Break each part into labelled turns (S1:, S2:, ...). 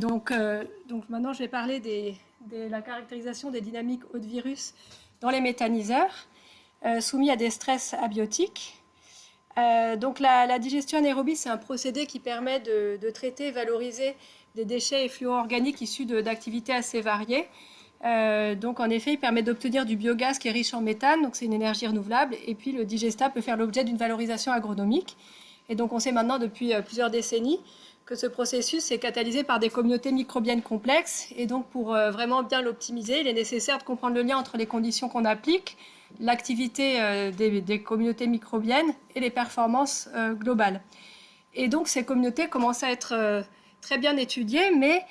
S1: Donc maintenant, je vais parler de la caractérisation des dynamiques hauts de virus dans les méthaniseurs soumis à des stress abiotiques. Donc la digestion anaérobie, c'est un procédé qui permet de traiter et valoriser des déchets et fluides organiques issus d'activités assez variées. Donc en effet, il permet d'obtenir du biogaz qui est riche en méthane, donc c'est une énergie renouvelable, et puis le digestat peut faire l'objet d'une valorisation agronomique. Et donc on sait maintenant depuis plusieurs décennies que ce processus est catalysé par des communautés microbiennes complexes, et donc pour vraiment bien l'optimiser, il est nécessaire de comprendre le lien entre les conditions qu'on applique, l'activité des communautés microbiennes et les performances globales. Et donc ces communautés commencent à être très bien étudiées, mais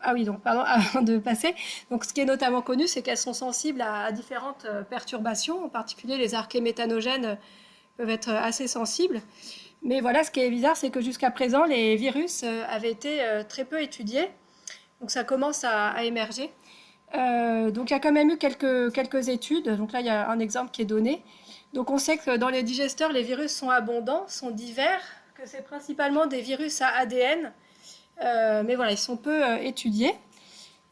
S1: ah oui, donc pardon, avant de passer. Donc, ce qui est notamment connu, c'est qu'elles sont sensibles à différentes perturbations. En particulier, les archées méthanogènes peuvent être assez sensibles. Mais voilà, ce qui est bizarre, c'est que jusqu'à présent, les virus avaient été très peu étudiés. Donc, ça commence à émerger. Donc, il y a quand même eu quelques études. Donc là, il y a un exemple qui est donné. Donc, on sait que dans les digesteurs, les virus sont abondants, sont divers, que c'est principalement des virus à ADN. Mais voilà, ils sont peu étudiés.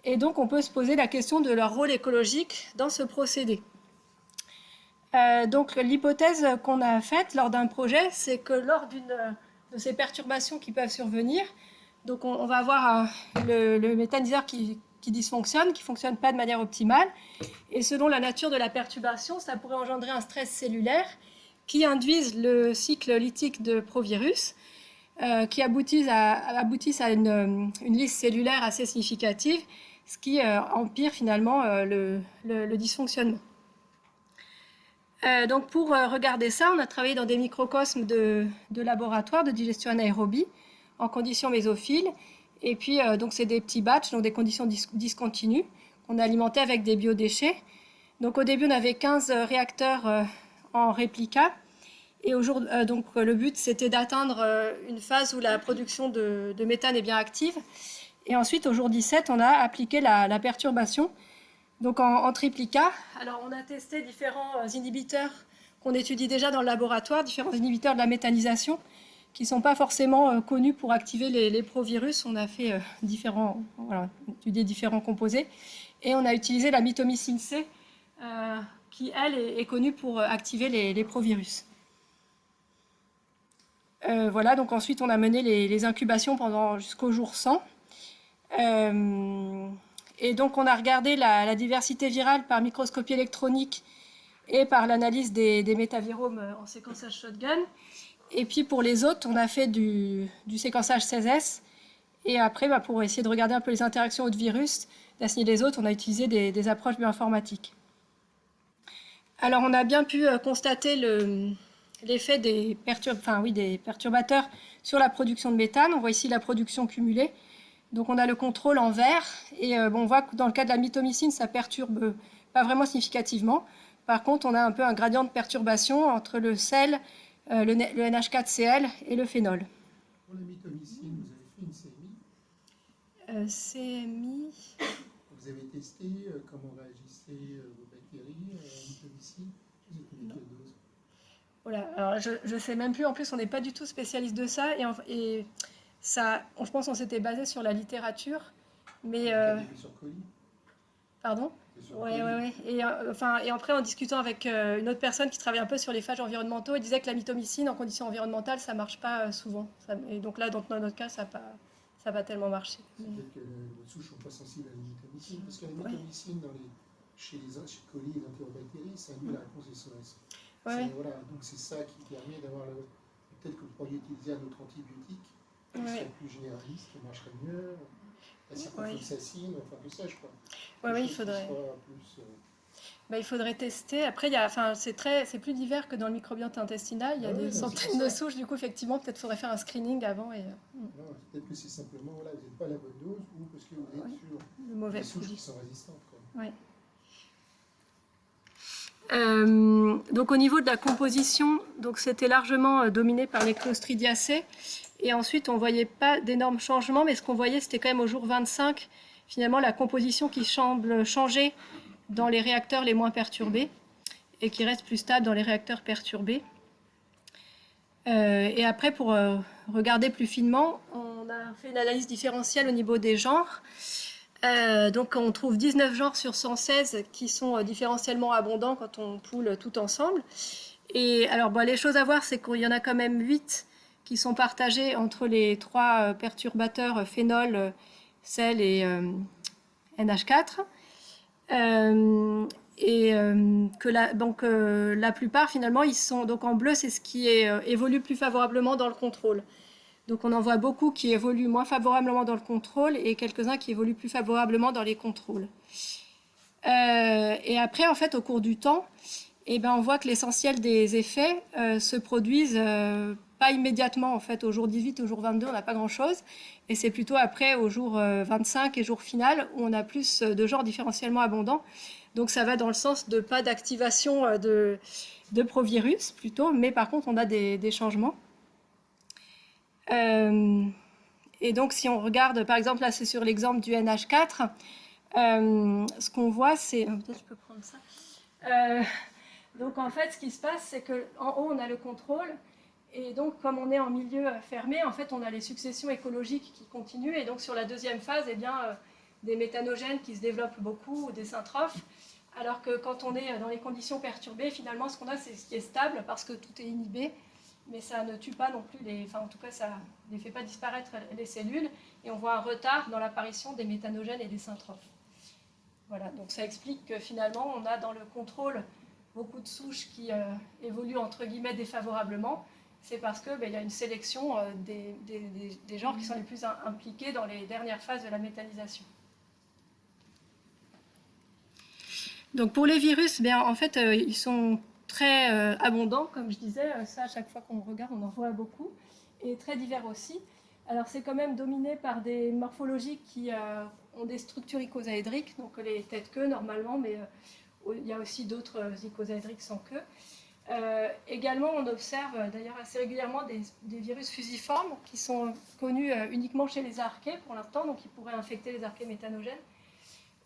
S1: Et donc, on peut se poser la question de leur rôle écologique dans ce procédé. Donc, l'hypothèse qu'on a faite lors d'un projet, c'est que lors de ces perturbations qui peuvent survenir, donc on va avoir le méthaniseur qui dysfonctionne, qui ne fonctionne pas de manière optimale. Et selon la nature de la perturbation, ça pourrait engendrer un stress cellulaire qui induise le cycle lytique de provirus, qui aboutissent à une liste cellulaire assez significative, ce qui empire finalement le dysfonctionnement. Donc pour regarder ça, on a travaillé dans des microcosmes de laboratoire de digestion anaérobie en conditions mésophiles. Et puis donc c'est des petits batchs, donc des conditions discontinues, qu'on a alimentés avec des biodéchets. Donc au début, on avait 15 réacteurs en réplica. Et donc le but, c'était d'atteindre une phase où la production de méthane est bien active. Et ensuite, au jour 17, on a appliqué la perturbation. Donc en triplica, alors on a testé différents inhibiteurs qu'on étudie déjà dans le laboratoire, différents inhibiteurs de la méthanisation, qui ne sont pas forcément connus pour activer les provirus. On a fait étudié différents composés. Et on a utilisé la mitomycine C, qui, elle, est connue pour activer les provirus. Voilà, donc ensuite on a mené les incubations jusqu'au jour 100. Et donc on a regardé la diversité virale par microscopie électronique et par l'analyse des métaviromes en séquençage shotgun. Et puis pour les autres, on a fait du séquençage 16S. Et après, pour essayer de regarder un peu les interactions de virus, d'assimiler les autres, on a utilisé des approches bioinformatiques. Alors on a bien pu constater l'effet des perturbateurs sur la production de méthane. On voit ici la production cumulée. Donc on a le contrôle en vert. Et on voit que dans le cas de la mitomycine, ça perturbe pas vraiment significativement. Par contre, on a un peu un gradient de perturbation entre le sel, le NH4Cl et le phénol.
S2: Pour la mitomycine, vous avez fait une CMI.
S1: CMI.
S2: Vous avez testé comment réagissaient vos bactéries à la mitomycine. Vous avez mis quelle dose?
S1: Voilà, alors je ne sais même plus, en plus on n'est pas du tout spécialiste de ça, et ça, je pense qu'on s'était basé sur la littérature, mais...
S2: Vous avez vu sur colis?
S1: Pardon? Oui. Et après, en discutant avec une autre personne qui travaille un peu sur les phages environnementaux, il disait que la mitomycine en conditions environnementales, ça ne marche pas souvent. Et donc là, dans notre cas, ça va tellement marcher.
S2: Peut-être que vos souches ne sont pas sensibles à la mitomycine, parce que la mitomycine, chez colis et enterobactéries, ça annule la réponse SOS.
S1: Ouais.
S2: Voilà, donc c'est ça qui permet d'avoir peut-être que vous pourriez utiliser un autre antibiotique qui serait plus généraliste, qui marcherait mieux, la ciprofloxacine, enfin tout ça, je crois.
S1: Oui, il faudrait. Il faudrait tester. Après, c'est plus divers que dans le microbiote intestinal. Il y a des centaines de souches. Du coup, effectivement, peut-être faudrait faire un screening avant.
S2: Non, peut-être que c'est simplement, voilà, vous n'êtes pas à la bonne dose ou parce que vous êtes sur des souches qui sont résistantes.
S1: Oui. Donc au niveau de la composition, donc c'était largement dominé par les Clostridiacées. Et ensuite, on ne voyait pas d'énormes changements, mais ce qu'on voyait, c'était quand même au jour 25, finalement, la composition qui semble changer dans les réacteurs les moins perturbés et qui reste plus stable dans les réacteurs perturbés. Et après, pour regarder plus finement, on a fait une analyse différentielle au niveau des genres. Donc on trouve 19 genres sur 116 qui sont différentiellement abondants quand on poule tout ensemble. Et alors les choses à voir, c'est qu'il y en a quand même 8 qui sont partagés entre les 3 perturbateurs phénol, sel et NH4. La plupart finalement ils sont donc en bleu, c'est ce qui évolue plus favorablement dans le contrôle. Donc on en voit beaucoup qui évoluent moins favorablement dans le contrôle et quelques-uns qui évoluent plus favorablement dans les contrôles. Et après en fait au cours du temps, on voit que l'essentiel des effets se produisent pas immédiatement en fait au jour 18, au jour 22 on n'a pas grand chose et c'est plutôt après au jour 25 et jour final où on a plus de genres différentiellement abondants. Donc ça va dans le sens de pas d'activation de provirus plutôt, mais par contre on a des changements. Et donc si on regarde, par exemple là c'est sur l'exemple du NH4, ce qu'on voit c'est... Peut-être je peux prendre ça. Donc en fait ce qui se passe c'est qu'en haut on a le contrôle et donc comme on est en milieu fermé, en fait on a les successions écologiques qui continuent et donc sur la deuxième phase, des méthanogènes qui se développent beaucoup ou des syntrophes, alors que quand on est dans les conditions perturbées, finalement ce qu'on a c'est ce qui est stable parce que tout est inhibé. Mais ça ne tue pas non plus, en tout cas ça ne fait pas disparaître les cellules et on voit un retard dans l'apparition des méthanogènes et des syntrophes. Voilà, donc ça explique que finalement on a dans le contrôle beaucoup de souches qui évoluent entre guillemets défavorablement. C'est parce qu'il y a une sélection des genres qui sont les plus impliqués dans les dernières phases de la méthanisation. Donc pour les virus, en fait ils sont très abondant, comme je disais, ça à chaque fois qu'on regarde on en voit beaucoup, et très divers aussi. Alors c'est quand même dominé par des morphologies qui ont des structures icosaédriques, donc les têtes-queues normalement, mais il y a aussi d'autres icosaédriques sans queue. Également on observe d'ailleurs assez régulièrement des virus fusiformes qui sont connus uniquement chez les archées pour l'instant, donc ils pourraient infecter les archées méthanogènes.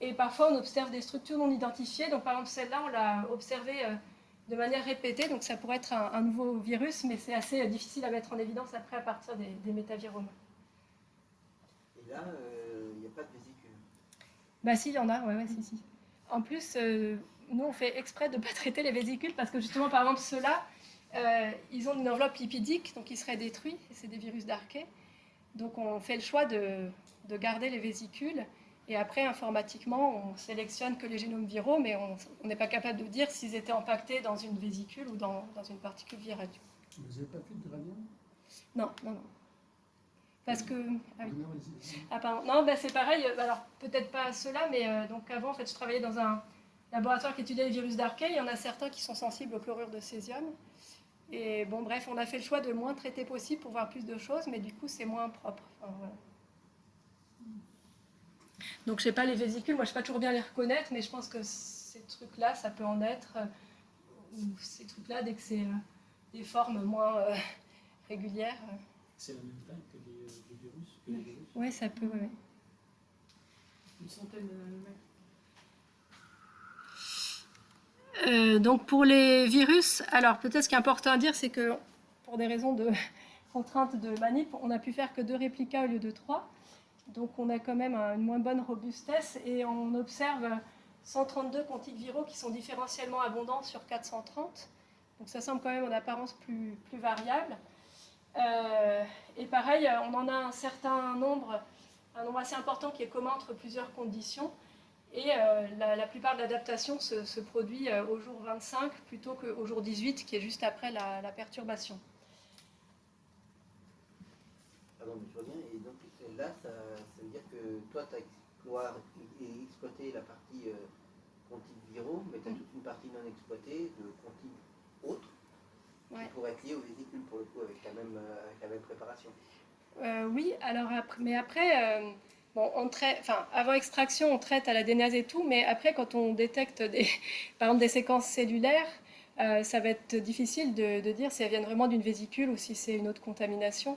S1: Et parfois on observe des structures non identifiées, donc par exemple celle-là on l'a observée de manière répétée, donc ça pourrait être un nouveau virus, mais c'est assez difficile à mettre en évidence après à partir des métaviromes.
S3: Et là, il n'y a pas de vésicule?
S1: Si, il y en a, si. En plus, nous on fait exprès de ne pas traiter les vésicules, parce que justement, par exemple, ceux-là, ils ont une enveloppe lipidique, donc ils seraient détruits, et c'est des virus d'archée. Donc on fait le choix de garder les vésicules, et après, informatiquement, on sélectionne que les génomes viraux, mais on n'est pas capable de dire s'ils étaient impactés dans une vésicule ou dans une particule virale.
S2: Vous n'avez pas fait de gradient?
S1: Non. Parce que... Ah oui.
S2: Non,
S1: pardon. Non, c'est pareil. Alors, peut-être pas ceux-là, mais donc avant, en fait, je travaillais dans un laboratoire qui étudiait les virus d'archée. Il y en a certains qui sont sensibles au chlorure de césium. Et bref, on a fait le choix de moins traiter possible pour voir plus de choses, mais du coup, c'est moins propre. Enfin, voilà. Donc je ne sais pas les vésicules, moi je ne sais pas toujours bien les reconnaître, mais je pense que ces trucs-là, ça peut en être, ou ces trucs-là, dès que c'est des formes moins régulières.
S4: C'est la même taille que les virus,
S1: Oui, ça peut, oui.
S5: Une centaine de nanomètres.
S1: Donc pour les virus, alors peut-être ce qui est important à dire, c'est que pour des raisons de contraintes de manip, on n'a pu faire que 2 réplicas au lieu de 3. Donc on a quand même une moins bonne robustesse et on observe 132 contiques viraux qui sont différentiellement abondants sur 430. Donc ça semble quand même en apparence plus variable. Et pareil, on en a un nombre assez important qui est commun entre plusieurs conditions. Et la plupart de l'adaptation se produit au jour 25 plutôt qu'au jour 18 qui est juste après la perturbation.
S3: Pardon, mais je reviens. Et donc là, ça veut dire que toi, tu as exploité la partie contiques viraux, mais tu as toute une partie non exploitée de contiques autres qui pourraient être liées aux vésicules pour le coup avec la même préparation.
S1: Oui, alors après, avant extraction, on traite à la dénase et tout, mais après, quand on détecte par exemple des séquences cellulaires, ça va être difficile de dire si elles viennent vraiment d'une vésicule ou si c'est une autre contamination.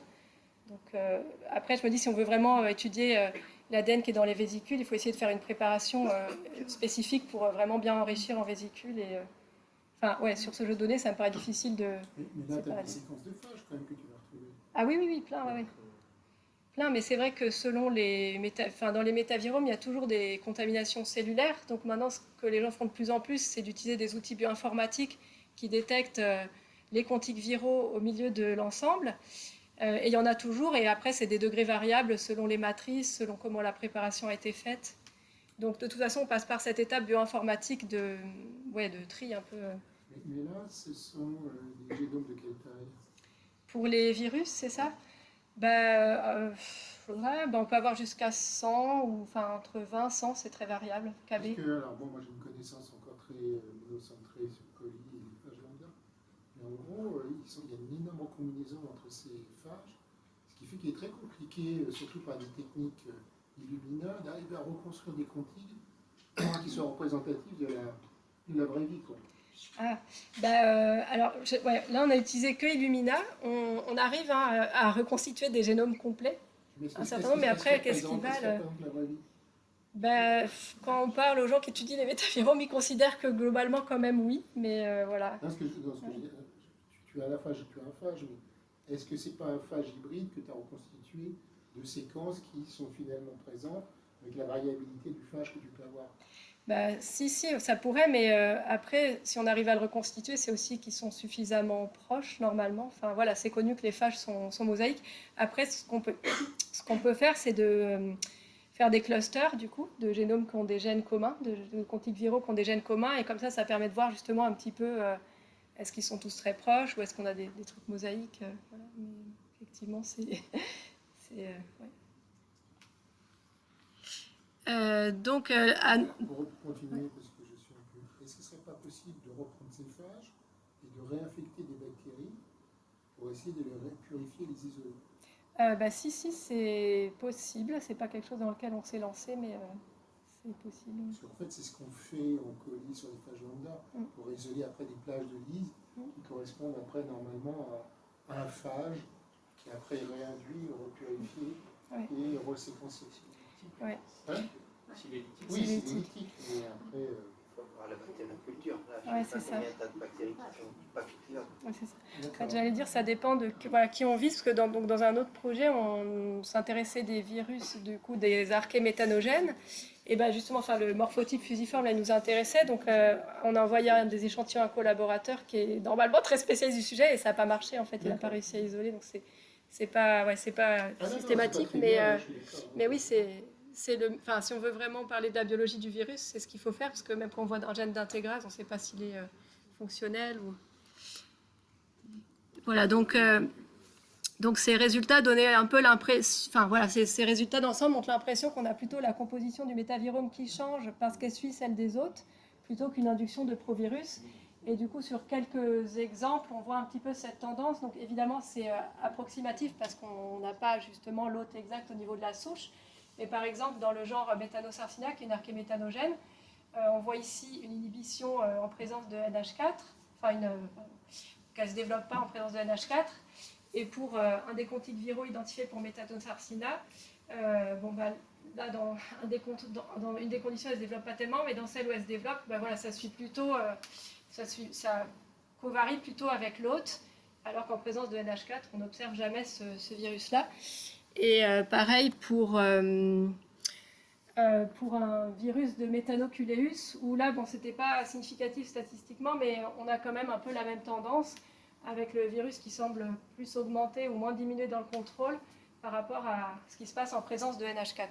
S1: Donc après, je me dis, si on veut vraiment étudier l'ADN qui est dans les vésicules, il faut essayer de faire une préparation spécifique pour vraiment bien enrichir en vésicules. Sur ce jeu de données, ça me paraît difficile de...
S2: Mais là, tu as des séquences de phage quand même que tu vas retrouver.
S1: Ah oui, oui, oui, plein, ouais, ouais. Plein, mais c'est vrai que selon dans les métaviromes, il y a toujours des contaminations cellulaires. Donc maintenant, ce que les gens font de plus en plus, c'est d'utiliser des outils bioinformatiques qui détectent les contiques viraux au milieu de l'ensemble. Et il y en a toujours, et après, c'est des degrés variables selon les matrices, selon comment la préparation a été faite. Donc de toute façon, on passe par cette étape bioinformatique de tri un peu.
S2: Mais là, ce sont des génomes de quelle taille?
S1: Pour les virus, c'est ça? Ouais, on peut avoir jusqu'à 100, ou enfin entre 20 et 100, c'est très variable,
S2: Parce
S1: KB.
S2: que, alors bon, moi j'ai une connaissance encore très monocentrée sur le colis et les phages lambda. Mais en gros, il y a une énorme combinaison entre ces phages, ce qui fait qu'il est très compliqué, surtout par des techniques Illumina, d'arriver à reconstruire des contigs qui soient représentatifs de la vraie vie, quoi.
S1: Ah, alors ouais, là on a utilisé que Illumina. On arrive à reconstituer des génomes complets, un certain nombre, mais après, qu'est-ce qui va quand on parle aux gens qui étudient les métaviromes, ils considèrent que globalement, quand même, oui, mais voilà.
S2: Non, tu as un phage, mais est-ce que c'est pas un phage hybride que tu as reconstitué de séquences qui sont finalement présentes avec la variabilité du phage que tu peux avoir?
S1: Si, ça pourrait, mais après, si on arrive à le reconstituer, c'est aussi qu'ils sont suffisamment proches, normalement. Enfin, voilà, c'est connu que les phages sont mosaïques. Après, ce qu'on peut faire, c'est de faire des clusters, du coup, de génomes qui ont des gènes communs, de contiques viraux qui ont des gènes communs, et comme ça permet de voir justement un petit peu, est-ce qu'ils sont tous très proches, ou est-ce qu'on a des trucs mosaïques. Voilà. Mais effectivement, c'est... ouais.
S2: Pour continuer, parce que je suis un peu... Est-ce que ce ne serait pas possible de reprendre ces phages et de réinfecter des bactéries pour essayer de les purifier et les isoler?
S1: Si, c'est possible. C'est pas quelque chose dans lequel on s'est lancé, mais c'est possible.
S2: Parce qu'en fait, c'est ce qu'on fait en colis sur les phages lambda, pour isoler après des plages de lise qui correspondent après normalement à un phage qui après est réinduit, repurifié et reséquencé.
S1: Ouais.
S2: Hein? Oui, c'est génétique, mais après...
S3: Il faut voir la bactérioculture.
S1: Ouais, c'est ça.
S3: Il y a un tas de bactéries qui sont pas cultivables.
S1: Ouais, c'est ça. En fait, j'allais dire, ça dépend de qui on vise, parce que dans un autre projet, on s'intéressait des virus, du coup, des archées méthanogènes. Et justement, le morphotype fusiforme, là, nous intéressait. Donc, on a envoyé des échantillons à un collaborateur qui est normalement très spécialiste du sujet, et ça n'a pas marché, en fait. Il n'a pas réussi à isoler, donc c'est pas systématique, mais oui, si on veut vraiment parler de la biologie du virus, c'est ce qu'il faut faire, parce que même quand on voit un gène d'intégrase, on ne sait pas s'il est fonctionnel ou... Voilà, donc ces résultats donnaient un peu l'impression... Enfin, voilà, ces résultats d'ensemble montrent l'impression qu'on a plutôt la composition du métavirome qui change parce qu'elle suit celle des autres, plutôt qu'une induction de provirus. Et du coup, sur quelques exemples, on voit un petit peu cette tendance. Donc évidemment, c'est approximatif parce qu'on n'a pas justement l'hôte exact au niveau de la souche. Mais par exemple, dans le genre Méthanosarcina, qui est une archée méthanogène, on voit ici une inhibition en présence de NH4, qu'elle ne se développe pas en présence de NH4. Et pour un des contiques viraux identifiés pour Méthanosarcina, là, dans une des conditions, elle ne se développe pas tellement, mais dans celle où elle se développe, ça suit plutôt, ça covarie plutôt avec l'hôte, alors qu'en présence de NH4, on n'observe jamais ce virus-là. Et pareil pour un virus de Methanoculeus, où là, c'était pas significatif statistiquement, mais on a quand même un peu la même tendance, avec le virus qui semble plus augmenter ou moins diminuer dans le contrôle par rapport à ce qui se passe en présence de NH4.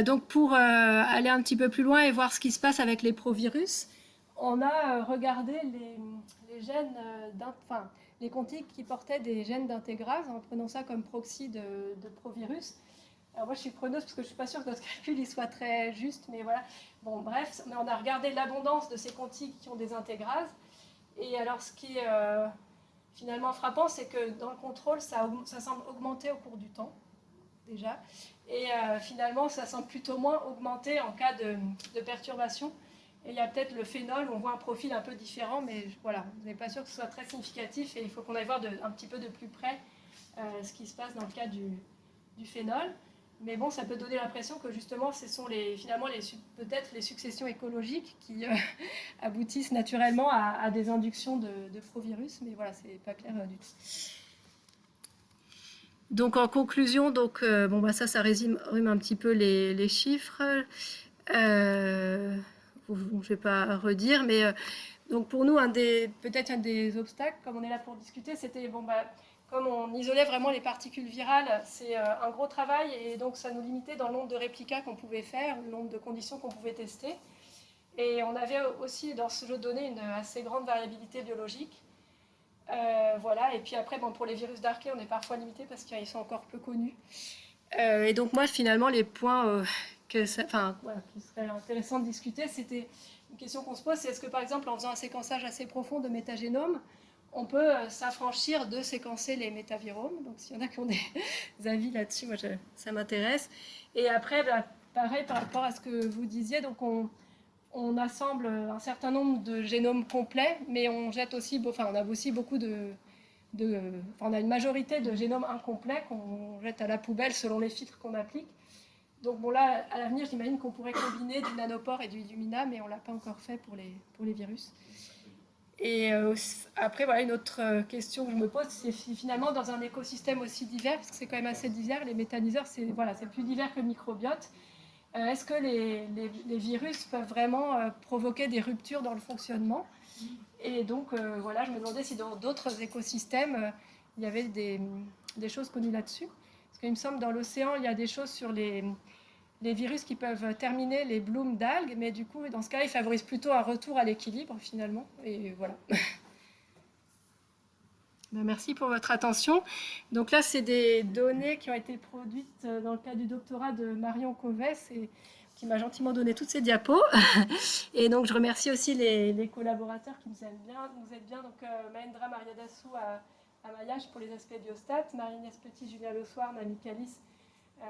S1: Donc pour aller un petit peu plus loin et voir ce qui se passe avec les provirus, on a regardé les gènes, les contiques qui portaient des gènes d'intégrase, en prenant ça comme proxy de provirus. Alors moi je suis preneuse parce que je ne suis pas sûre que notre calcul il soit très juste, mais voilà. Bon bref, mais on a regardé l'abondance de ces contiques qui ont des intégrases. Et alors ce qui est finalement frappant, c'est que dans le contrôle, ça semble augmenter au cours du temps, déjà. Et finalement, ça semble plutôt moins augmenter en cas de perturbation. Et il y a peut-être le phénol, où on voit un profil un peu différent, mais voilà, on n'est pas sûr que ce soit très significatif, et il faut qu'on aille voir un petit peu de plus près ce qui se passe dans le cas du phénol. Mais bon, ça peut donner l'impression que justement, ce sont finalement peut-être les successions écologiques qui aboutissent naturellement à des inductions de provirus. Mais voilà, c'est pas clair du tout. Donc en conclusion, ça résume un petit peu les chiffres. Je ne vais pas redire, mais donc pour nous, peut-être un des obstacles, comme on est là pour discuter, c'était comme on isolait vraiment les particules virales, c'est un gros travail et donc ça nous limitait dans le nombre de réplicas qu'on pouvait faire, le nombre de conditions qu'on pouvait tester. Et on avait aussi dans ce jeu de données une assez grande variabilité biologique. Voilà, et puis après, pour les virus d'Arché, on est parfois limité parce qu'ils sont encore peu connus. Et donc moi, finalement, les points qui seraient intéressants de discuter, c'était une question qu'on se pose, c'est est-ce que par exemple, en faisant un séquençage assez profond de métagénomes, on peut s'affranchir de séquencer les métaviromes. Donc s'il y en a qui ont des avis là-dessus, moi ça m'intéresse. Et après, pareil par rapport à ce que vous disiez, donc on assemble un certain nombre de génomes complets, mais on jette aussi, on a aussi beaucoup on a une majorité de génomes incomplets qu'on jette à la poubelle selon les filtres qu'on applique. Donc là, à l'avenir, j'imagine qu'on pourrait combiner du nanopore et du Illumina, mais on ne l'a pas encore fait pour les virus. Et après, voilà, une autre question que je me pose, c'est finalement dans un écosystème aussi divers, parce que c'est quand même assez divers, les méthaniseurs, c'est plus divers que le microbiote. Est-ce que les virus peuvent vraiment provoquer des ruptures dans le fonctionnement? Et donc, je me demandais si dans d'autres écosystèmes, il y avait des choses connues là-dessus. Parce qu'il me semble, dans l'océan, il y a des choses sur les virus qui peuvent terminer les blooms d'algues, mais du coup, dans ce cas-là, ils favorisent plutôt un retour à l'équilibre, finalement. Et voilà. Merci pour votre attention. Donc là, c'est des données qui ont été produites dans le cadre du doctorat de Marion Covès et qui m'a gentiment donné toutes ces diapos. Et donc, je remercie aussi les collaborateurs qui nous aident bien. Donc, Mahendra Mariadassou à Maillage pour les aspects biostats, Marie-Inès Petit, Julien Le Soir, Nami Calis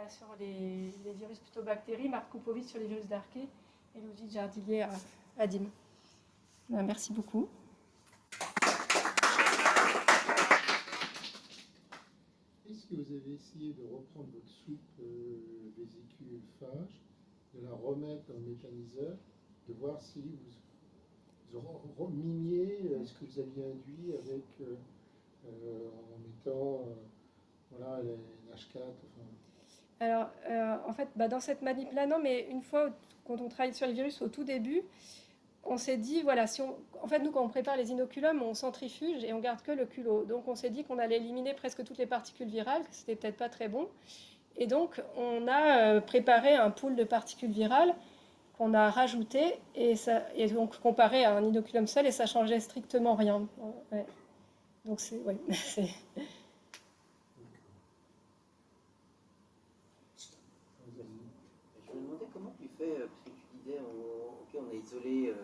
S1: sur les virus plutôt bactéries, Marc Koupovic sur les virus d'Arché et Louis Jardillier à DIM. Merci beaucoup.
S2: Est-ce que vous avez essayé de reprendre votre soupe vésicule phage, de la remettre dans le méthaniseur, de voir si vous mimiez ce que vous aviez induit avec en mettant les H4
S1: Alors, en fait, dans cette manip-là, non, mais une fois, quand on travaille sur les virus au tout début, on s'est dit, en fait, nous, quand on prépare les inoculums, on centrifuge et on garde que le culot. Donc, on s'est dit qu'on allait éliminer presque toutes les particules virales, que c'était peut-être pas très bon. Et donc, on a préparé un pool de particules virales qu'on a rajouté et donc comparé à un inoculum seul et ça changeait strictement rien. Ouais. Donc, c'est...
S3: Je me demandais comment tu fais, parce que tu disais, on a isolé,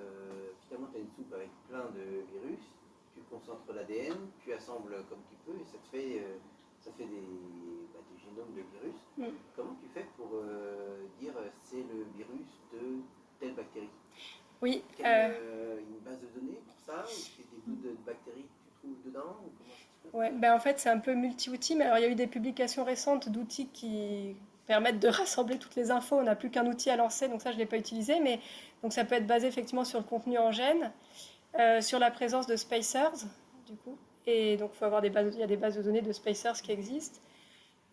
S3: finalement tu as une soupe avec plein de virus, tu concentres l'ADN, tu assembles comme tu peux et ça fait des génomes de virus.
S1: Mm.
S3: Comment tu fais pour dire c'est le virus de telle bactérie?
S1: Oui.
S3: Une base de données pour ça? Ou c'est des bouts de bactéries que tu trouves dedans? Ou comment ça se passe?
S1: Ouais, en fait, c'est un peu multi-outils, mais alors il y a eu des publications récentes d'outils qui permettent de rassembler toutes les infos. On n'a plus qu'un outil à lancer, donc ça, je ne l'ai pas utilisé, mais donc ça peut être basé effectivement sur le contenu en gène, sur la présence de spacers, du coup. Et donc, il y a des bases de données de spacers qui existent.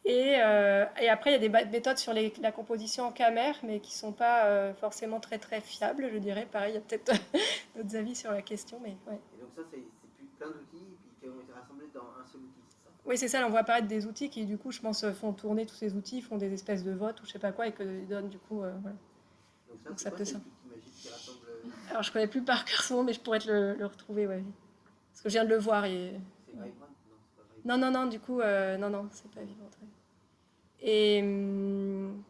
S1: Et après, il y a des méthodes sur la composition en camère, mais qui ne sont pas forcément très très fiables, je dirais. Pareil, il y a peut-être d'autres avis sur la question, mais ouais.
S3: Et donc ça, c'est plus plein d'outils qui ont été rassemblés dans un seul outil, c'est ça?
S1: Oui, c'est ça, là, on voit apparaître des outils qui, du coup, je pense, font tourner tous ces outils, font des espèces de votes ou je sais pas quoi, et que donnent, du coup, voilà.
S3: Donc ça peut ça. Magique qui rassemble...
S1: Alors, je connais plus par cœur son nom, mais je pourrais te le retrouver, ouais. Parce que je viens de le voir. Et...
S3: C'est ouais. Vivant?
S1: Non, du coup, non, c'est pas vivant. Ouais. Et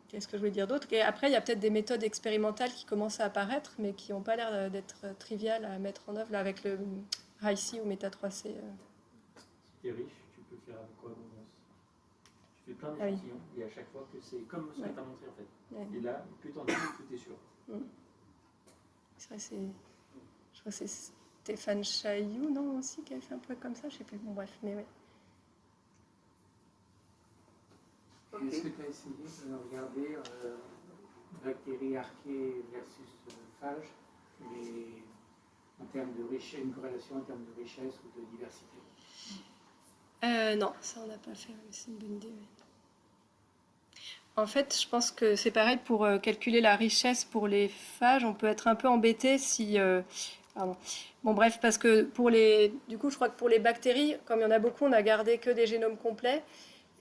S1: qu'est-ce que je voulais dire d'autre? Et après, il y a peut-être des méthodes expérimentales qui commencent à apparaître, mais qui n'ont pas l'air d'être triviales à mettre en œuvre, là, avec le RICE ou Meta3C.
S4: Si tu es riche, tu peux faire avec quoi abondance? Tu fais plein d'échantillons, et à chaque fois que c'est comme ce que tu as montré en fait. Ouais. Et là, plus tu en as, plus tu es sûr.
S1: C'est vrai, je crois que c'est Stéphane Chailloux, non, aussi, qui avait fait un peu comme ça, je sais plus. Bon, bref, mais ouais.
S3: Ok.
S6: Est-ce que tu as essayé de regarder bactéries archées versus phages, en termes de richesse, une corrélation en termes de richesse ou de diversité?
S1: Non, ça on n'a pas fait, mais c'est une bonne idée. Ouais. En fait, je pense que c'est pareil pour calculer la richesse pour les phages. On peut être un peu embêté si... pardon. Bon bref, parce que du coup, je crois que pour les bactéries, comme il y en a beaucoup, on n'a gardé que des génomes complets.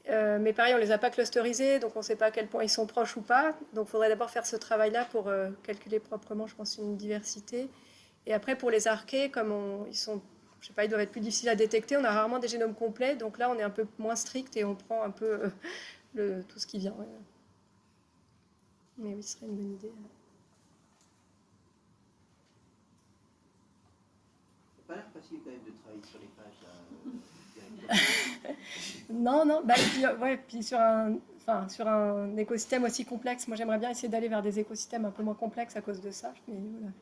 S1: Mais pareil, on ne les a pas clusterisés, donc on ne sait pas à quel point ils sont proches ou pas. Donc il faudrait d'abord faire ce travail-là pour calculer proprement, je pense, une diversité. Et après, pour les archées, comme ils sont... Je sais pas, ils doivent être plus difficiles à détecter. On a rarement des génomes complets, donc là, on est un peu moins strict et on prend un peu tout ce qui vient. Ouais. Mais oui, ce serait une bonne idée.
S3: Ça n'a pas l'air facile quand même de travailler sur les pages.
S1: Non. Puis sur un écosystème aussi complexe, moi j'aimerais bien essayer d'aller vers des écosystèmes un peu moins complexes à cause de ça. Mais voilà.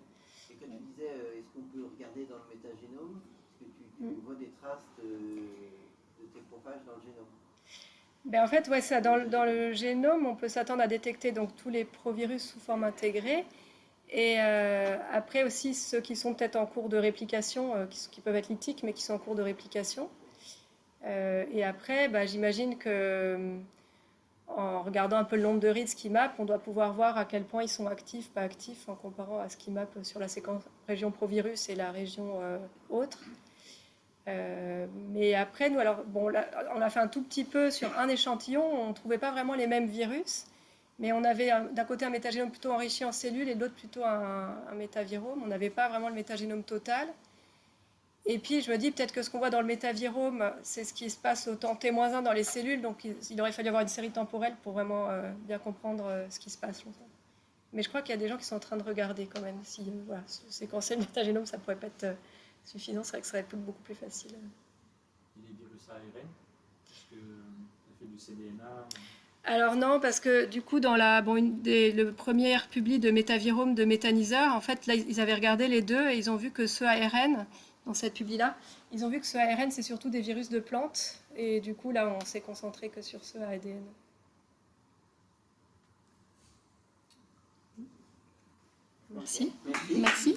S3: Et quand tu disais, est-ce qu'on peut regarder dans le métagénome, est-ce que tu vois des traces de tes prophages dans le génome?
S1: En fait, ouais, ça, dans le génome, on peut s'attendre à détecter donc, tous les provirus sous forme intégrée. Et après aussi ceux qui sont peut-être en cours de réplication, qui peuvent être lytiques, mais qui sont en cours de réplication. Et après, j'imagine que en regardant un peu le nombre de reads qui mappent, on doit pouvoir voir à quel point ils sont actifs, pas actifs, en comparant à ce qui mappe sur la séquence région provirus et la région autre. Mais après, nous, alors, bon, là, on a fait un tout petit peu sur un échantillon, on ne trouvait pas vraiment les mêmes virus, mais on avait d'un côté un métagénome plutôt enrichi en cellules et de l'autre plutôt un métavirome. On n'avait pas vraiment le métagénome total. Et puis, je me dis peut-être que ce qu'on voit dans le métavirome, c'est ce qui se passe au temps T-1 dans les cellules, donc il aurait fallu avoir une série temporelle pour vraiment bien comprendre ce qui se passe. Mais je crois qu'il y a des gens qui sont en train de regarder quand même. Si voilà, séquencer le métagénome, ça pourrait pas être suffisant, c'est vrai que ça serait beaucoup plus facile.
S4: Et les virus ARN, est-ce que tu as fait du cDNA?
S1: Alors non, parce que du coup, dans le premier publi de métavirome de méthaniseur, en fait, là, ils avaient regardé les deux et ils ont vu que ce ARN, dans cette publi-là, ils ont vu que ce ARN, c'est surtout des virus de plantes. Et du coup, là, on s'est concentré que sur ce ADN. Merci.
S3: Merci.
S1: Merci.